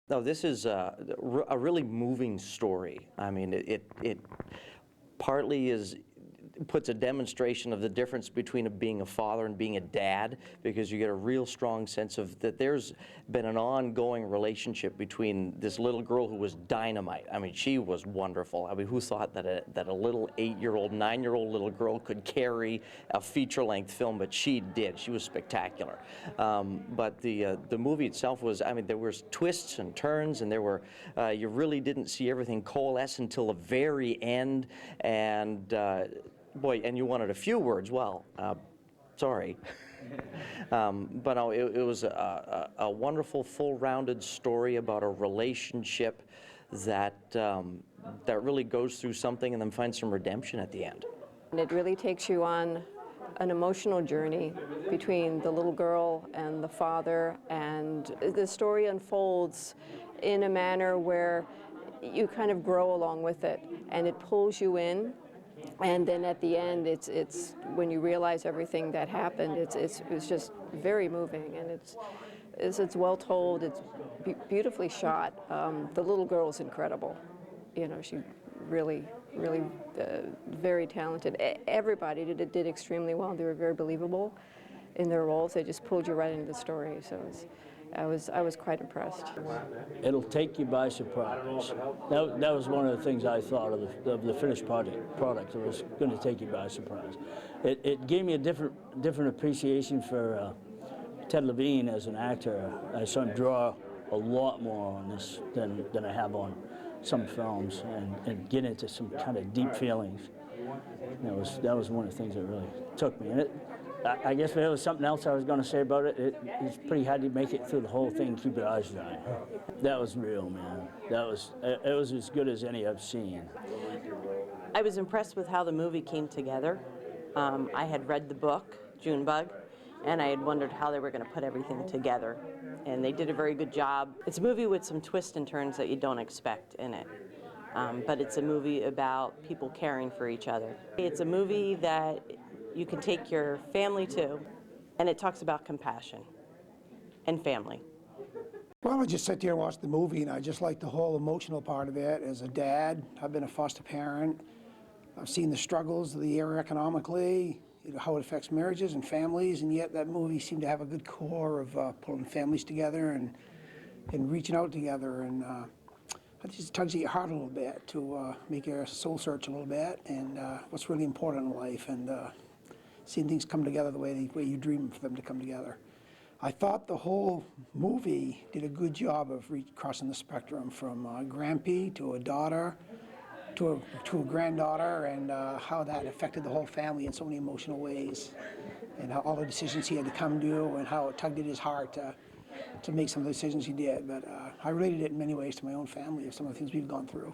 No, this is a really moving story. I mean, it partly puts a demonstration of the difference between being a father and being a dad, because you get a real strong sense of that there's been an ongoing relationship between this little girl who was dynamite. I mean, she was wonderful. I mean, who thought that a little 8-year-old, 9-year-old little girl could carry a feature-length film, but she did. She was spectacular. But the movie itself was, I mean, there was twists and turns, and there were, you really didn't see everything coalesce until the very end, and boy, and you wanted a few words. Well, sorry. But no, it was a wonderful, full-rounded story about a relationship that that really goes through something and then finds some redemption at the end. And it really takes you on an emotional journey between the little girl and the father, and the story unfolds in a manner where you kind of grow along with it, and it pulls you in. And then at the end, it's when you realize everything that happened, it's just very moving, and it's well told. It's beautifully shot. The little girl is incredible. You know, she really very talented. Everybody did extremely well. They were very believable in their roles. They just pulled you right into the story. So I was quite impressed. It'll take you by surprise. That was one of the things I thought of the finished product. It was going to take you by surprise. It gave me a different appreciation for Ted Levine as an actor. I saw him draw a lot more on this than I have on some films, and get into some kind of deep feelings. That was one of the things that really took me. And I guess if there was something else I was going to say about it, it's pretty hard to make it through the whole thing and keep your eyes dry. That was real, man. It was as good as any I've seen. I was impressed with how the movie came together. I had read the book, Junebug, and I had wondered how they were going to put everything together. And they did a very good job. It's a movie with some twists and turns that you don't expect in it. But it's a movie about people caring for each other. It's a movie that you can take your family to, and it talks about compassion and family. Well, I just sat there and watched the movie, and I just liked the whole emotional part of it. As a dad, I've been a foster parent. I've seen the struggles of the era economically, how it affects marriages and families, and yet that movie seemed to have a good core of pulling families together and reaching out together, and it just tugs at your heart a little bit to make your soul search a little bit, and what's really important in life, and seeing things come together the way you dream for them to come together. I thought the whole movie did a good job of crossing the spectrum from a grandpa to a daughter to a granddaughter, and how that affected the whole family in so many emotional ways, and how all the decisions he had to come to, and how it tugged at his heart to make some of the decisions he did. But I related it in many ways to my own family of some of the things we've gone through.